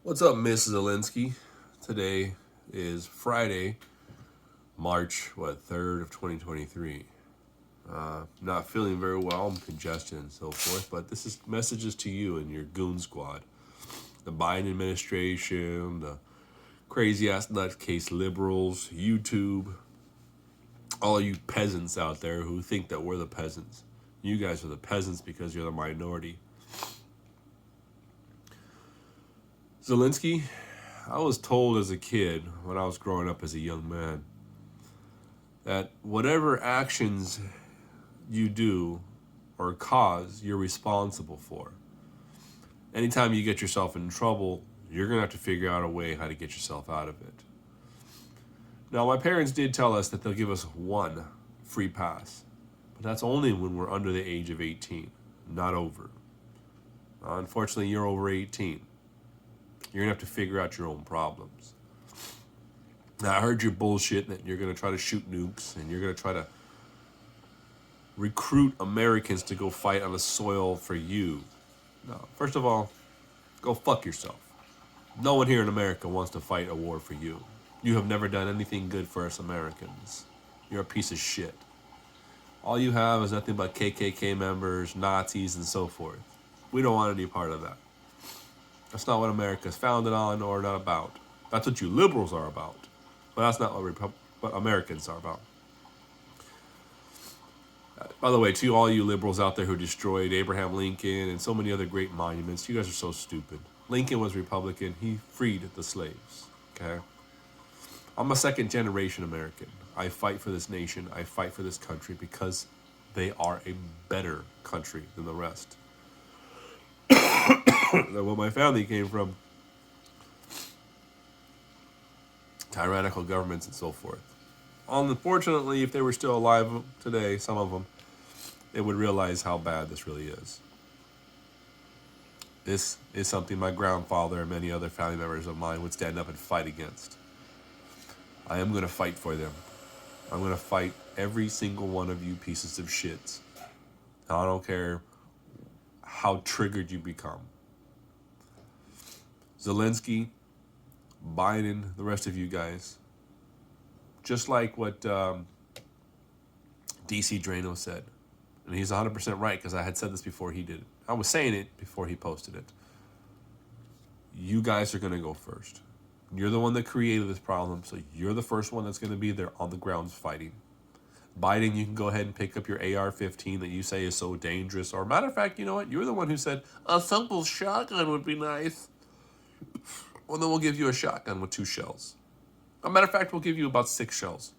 What's up, Miss Zelensky? Today is Friday, March 3rd of 2023. Not feeling very well. I'm congested and so forth. But this is messages to you and your goon squad, the Biden administration, the crazy ass nutcase liberals, YouTube, all of you peasants out there who think that we're the peasants. You guys are the peasants because you're the minority. Zelensky, I was told as a kid when I was growing up as a young man that whatever actions you do or cause, you're responsible for. Anytime you get yourself in trouble, you're going to have to figure out a way how to get yourself out of it. Now, my parents did tell us that they'll give us one free pass, but that's only when we're under the age of 18, not over. Unfortunately, you're over 18. You're going to have to figure out your own problems. Now, I heard your bullshit that you're going to try to shoot nukes and you're going to try to recruit Americans to go fight on the soil for you. No, first of all, go fuck yourself. No one here in America wants to fight a war for you. You have never done anything good for us Americans. You're a piece of shit. All you have is nothing but KKK members, Nazis, and so forth. We don't want any part of that. That's not what America's founded on or not about. That's what you liberals are about. But that's not what Americans are about. By the way, to all you liberals out there who destroyed Abraham Lincoln and so many other great monuments, you guys are so stupid. Lincoln was Republican. He freed the slaves. Okay? I'm a second generation American. I fight for this nation. I fight for this country because they are a better country than the rest. Where my family came from, tyrannical governments and so forth. Unfortunately, if they were still alive today, some of them, they would realize how bad this really is. This is something my grandfather and many other family members of mine would stand up and fight against. I am going to fight for them. I'm going to fight every single one of you pieces of shit. I don't care how triggered you become. Zelensky, Biden, the rest of you guys, just like what DC Drano said, and he's 100% right because I had said this before he did it. I was saying it before he posted it. You guys are going to go first. You're the one that created this problem, so you're the first one that's going to be there on the grounds fighting. Biden, you can go ahead and pick up your AR-15 that you say is so dangerous. Or matter of fact, you know what? You're the one who said a simple shotgun would be nice. Well, then we'll give you a shotgun with 2 shells. As a matter of fact, we'll give you about 6 shells.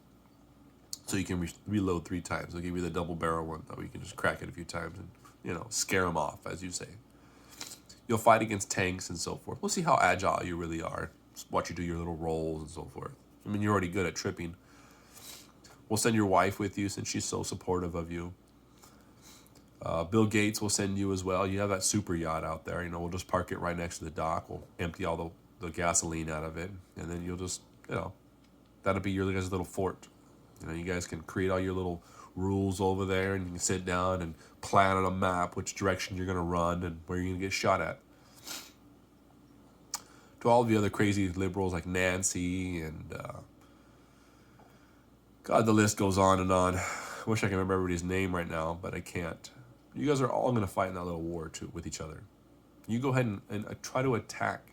So you can reload 3 times. We'll give you the double barrel one that we can just crack it a few times and, scare them off, as you say. You'll fight against tanks and so forth. We'll see how agile you really are. Just watch you do your little rolls and so forth. I mean, you're already good at tripping. We'll send your wife with you since she's so supportive of you. Bill Gates will send you as well. You have that super yacht out there. We'll just park it right next to the dock. We'll empty all the gasoline out of it. And then you'll just, that'll be your guys' little fort. You guys can create all your little rules over there and you can sit down and plan on a map which direction you're going to run and where you're going to get shot at. To all the other crazy liberals like Nancy and God, the list goes on and on. I wish I could remember everybody's name right now, but I can't. You guys are all going to fight in that little war too with each other. You go ahead and try to attack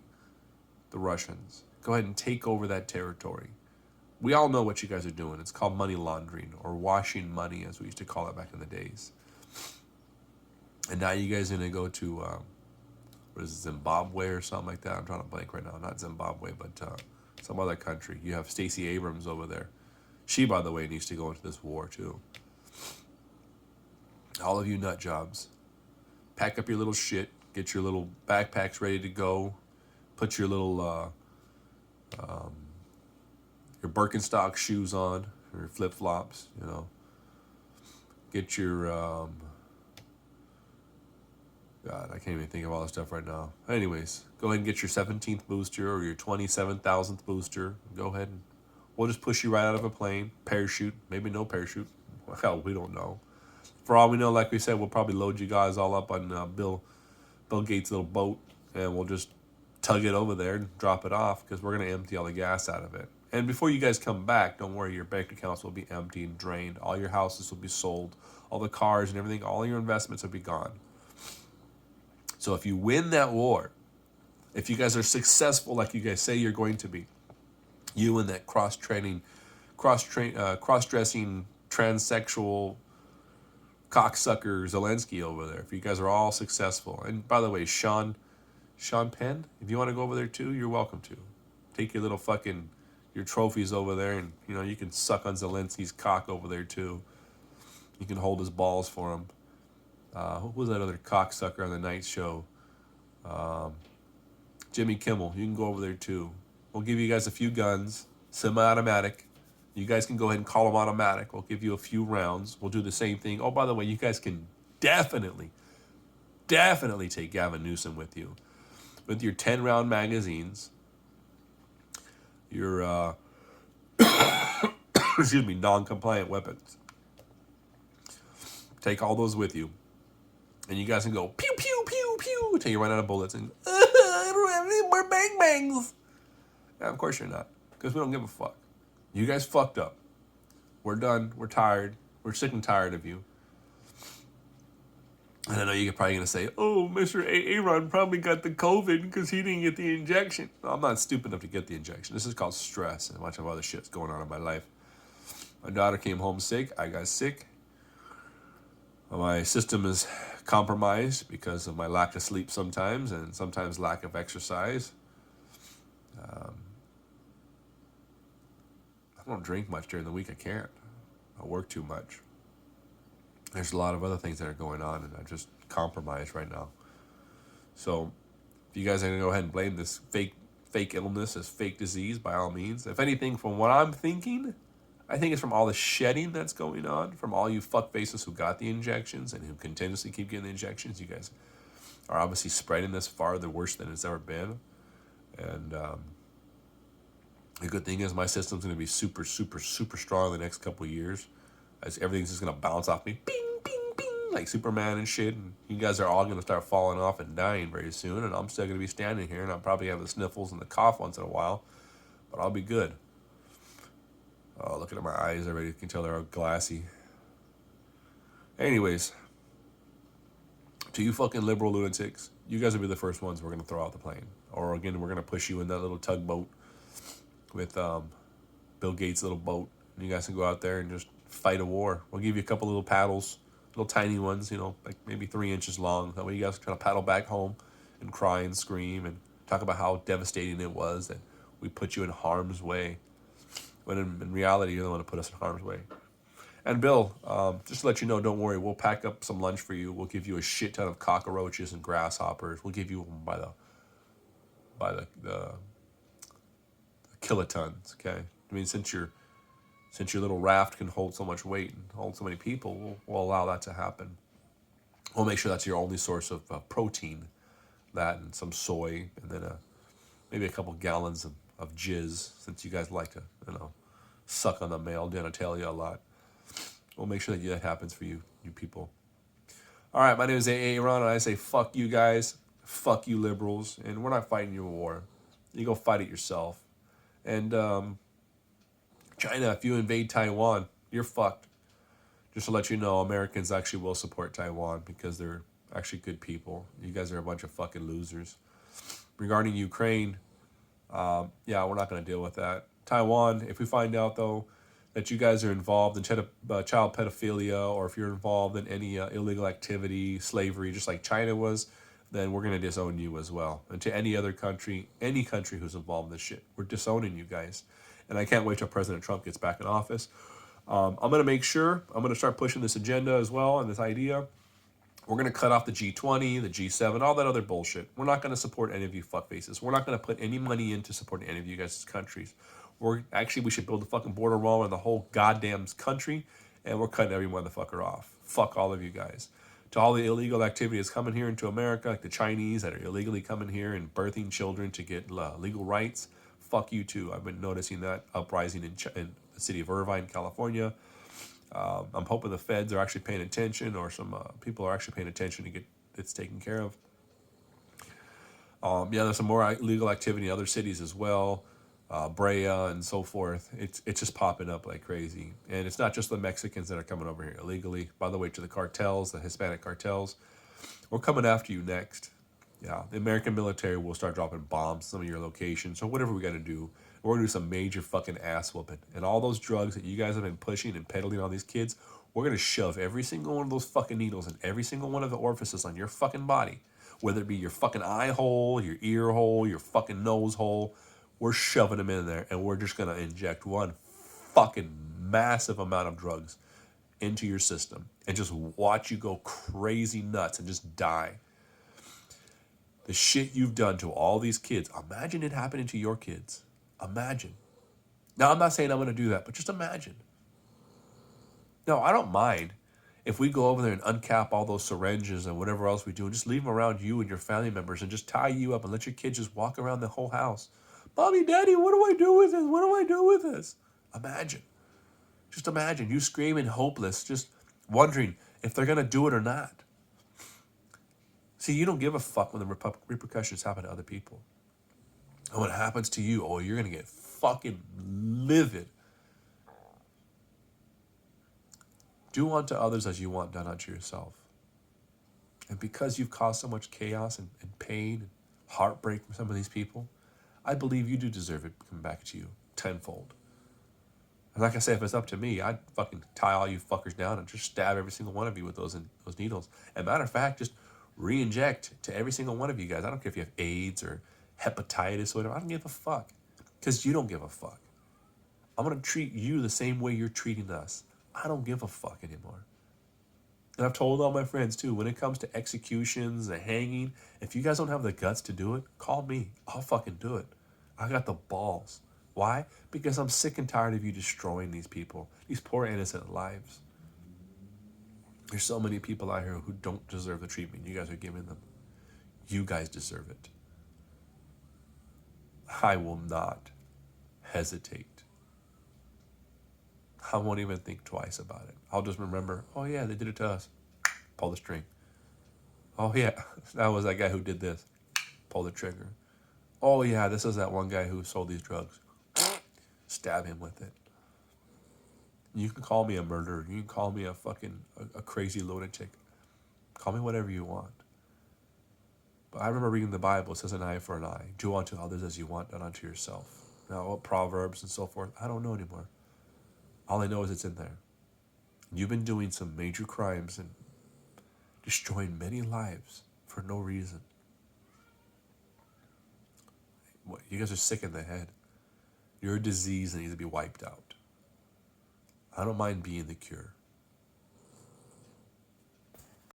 the Russians. Go ahead and take over that territory. We all know what you guys are doing. It's called money laundering or washing money, as we used to call it back in the days. And now you guys are going to go to, what is it, Zimbabwe or something like that? I'm trying to blank right now. Not Zimbabwe, but some other country. You have Stacey Abrams over there. She, by the way, needs to go into this war, too. All of you nut jobs, pack up your little shit, get your little backpacks ready to go, put your little, your Birkenstock shoes on, or your flip-flops, Get your, God, I can't even think of all this stuff right now. Anyways, go ahead and get your 17th booster or your 27,000th booster. Go ahead and we'll just push you right out of a plane. Parachute, maybe no parachute. Hell, we don't know. For all we know, like we said, we'll probably load you guys all up on Bill Gates' little boat, and we'll just tug it over there and drop it off because we're going to empty all the gas out of it. And before you guys come back, don't worry, your bank accounts will be empty and drained. All your houses will be sold. All the cars and everything, all your investments will be gone. So if you win that war, if you guys are successful like you guys say you're going to be, you and that cross-dressing, transsexual cocksucker Zelensky over there, if you guys are all successful, and by the way, Sean Penn, if you want to go over there too, you're welcome to. Take your little fucking, your trophies over there, and you can suck on Zelensky's cock over there too. You can hold his balls for him. Who was that other cocksucker on the night show? Jimmy Kimmel. You can go over there too. We'll give you guys a few guns, semi-automatic. You guys can go ahead and call them automatic. We'll give you a few rounds. We'll do the same thing. Oh, by the way, you guys can definitely take Gavin Newsom with you. With your 10-round magazines, your, non-compliant weapons. Take all those with you. And you guys can go pew, pew, pew, pew until you run out of bullets and, I don't have any more bang bangs. Yeah, of course you're not, because we don't give a fuck. You guys fucked up. We're done. We're tired. We're sick and tired of you. And I know you're probably going to say, oh, Mr. Aaron probably got the COVID because he didn't get the injection. No, I'm not stupid enough to get the injection. This is called stress and a bunch of other shit's going on in my life. My daughter came home sick. I got sick. My system is compromised because of my lack of sleep sometimes and sometimes lack of exercise. I don't drink much during the week. I can't. I work too much. There's a lot of other things that are going on, and I'm just compromised right now. So if you guys are going to go ahead and blame this fake illness as fake disease, by all means. If anything, from what I'm thinking, I think it's from all the shedding that's going on, from all you fuckfaces who got the injections and who continuously keep getting the injections. You guys are obviously spreading this farther worse than it's ever been. And the good thing is my system's going to be super, super, super strong in the next couple of years. As everything's just going to bounce off me, bing, bing, bing, like Superman and shit. And you guys are all going to start falling off and dying very soon. And I'm still going to be standing here, and I'll probably have the sniffles and the cough once in a while. But I'll be good. Oh, looking at my eyes already, you can tell they're all glassy. Anyways, to you fucking liberal lunatics, you guys will be the first ones we're going to throw out the plane. Or again, we're going to push you in that little tugboat with Bill Gates' little boat. And you guys can go out there and just fight a war. We'll give you a couple little paddles, little tiny ones, like maybe 3 inches long. That way you guys can try to paddle back home and cry and scream and talk about how devastating it was that we put you in harm's way. When in reality, you're the one who put us in harm's way. And Bill, just to let you know, don't worry. We'll pack up some lunch for you. We'll give you a shit ton of cockroaches and grasshoppers. We'll give you them by the kilotons. Okay. I mean, since your little raft can hold so much weight and hold so many people, we'll allow that to happen. We'll make sure that's your only source of protein, that and some soy, and then maybe a couple gallons of jizz, since you guys like to, suck on the male genitalia a lot. We'll make sure that happens for you people. All right, my name is Aaron, and I say fuck you guys, fuck you liberals, and we're not fighting your war. You go fight it yourself. And China, if you invade Taiwan, you're fucked. Just to let you know, Americans actually will support Taiwan because they're actually good people. You guys are a bunch of fucking losers. Regarding Ukraine, we're not going to deal with that. Taiwan, if we find out, though, that you guys are involved in child pedophilia, or if you're involved in any illegal activity, slavery, just like China was, then we're going to disown you as well. And to any other country, any country who's involved in this shit, we're disowning you guys. And I can't wait till President Trump gets back in office. I'm going to make sure, I'm going to start pushing this agenda as well and this idea. We're going to cut off the G20, the G7, all that other bullshit. We're not going to support any of you fuckfaces. We're not going to put any money into supporting any of you guys' countries. We should build a fucking border wall in the whole goddamn country, and we're cutting every motherfucker off. Fuck all of you guys. To all the illegal activity that's coming here into America, like the Chinese that are illegally coming here and birthing children to get legal rights, fuck you too. I've been noticing that uprising in the city of Irvine, California. I'm hoping the feds are actually paying attention, or some people are actually paying attention to get this taken care of. Yeah, there's some more illegal activity in other cities as well, Brea and so forth. It's just popping up like crazy, and it's not just the Mexicans that are coming over here illegally. By the way, to the cartels, the Hispanic cartels, we're coming after you next. Yeah, the American military will start dropping bombs some of your locations. So whatever we got to do, we're gonna do some major fucking ass whooping. And all those drugs that you guys have been pushing and peddling on these kids, we're gonna shove every single one of those fucking needles in every single one of the orifices on your fucking body, whether it be your fucking eye hole, your ear hole, your fucking nose hole. We're shoving them in there, and we're just gonna inject one fucking massive amount of drugs into your system and just watch you go crazy nuts and just die. The shit you've done to all these kids, imagine it happening to your kids. Imagine. Now, I'm not saying I'm going to do that, but just imagine. No, I don't mind if we go over there and uncap all those syringes and whatever else we do and just leave them around you and your family members and just tie you up and let your kids just walk around the whole house. Mommy, Daddy, what do I do with this? What do I do with this? Imagine. Just imagine you screaming hopeless, just wondering if they're going to do it or not. See, you don't give a fuck when the repercussions happen to other people. And when it happens to you, oh, you're going to get fucking livid. Do unto others as you want done unto yourself. And because you've caused so much chaos and pain and heartbreak from some of these people, I believe you do deserve it coming back to you tenfold. And like I said, if it's up to me, I'd fucking tie all you fuckers down and just stab every single one of you with those needles. And matter of fact, just re-inject to every single one of you guys. I don't care if you have AIDS or hepatitis or whatever. I don't give a fuck. Because you don't give a fuck. I'm going to treat you the same way you're treating us. I don't give a fuck anymore. And I've told all my friends too, when it comes to executions and hanging, if you guys don't have the guts to do it, call me. I'll fucking do it. I got the balls. Why? Because I'm sick and tired of you destroying these people, these poor innocent lives. There's so many people out here who don't deserve the treatment you guys are giving them. You guys deserve it. I will not hesitate. I won't even think twice about it. I'll just remember, oh yeah, they did it to us. Pull the string. Oh yeah, that was that guy who did this. Pull the trigger. Oh yeah, this is that one guy who sold these drugs. Stab him with it. You can call me a murderer. You can call me a fucking a crazy lunatic. Call me whatever you want. But I remember reading the Bible. It says an eye for an eye. Do unto others as you want done unto yourself. Now, what Proverbs and so forth, I don't know anymore. All I know is it's in there. You've been doing some major crimes and destroying many lives for no reason. What, you guys are sick in the head. You're a disease that needs to be wiped out. I don't mind being the cure.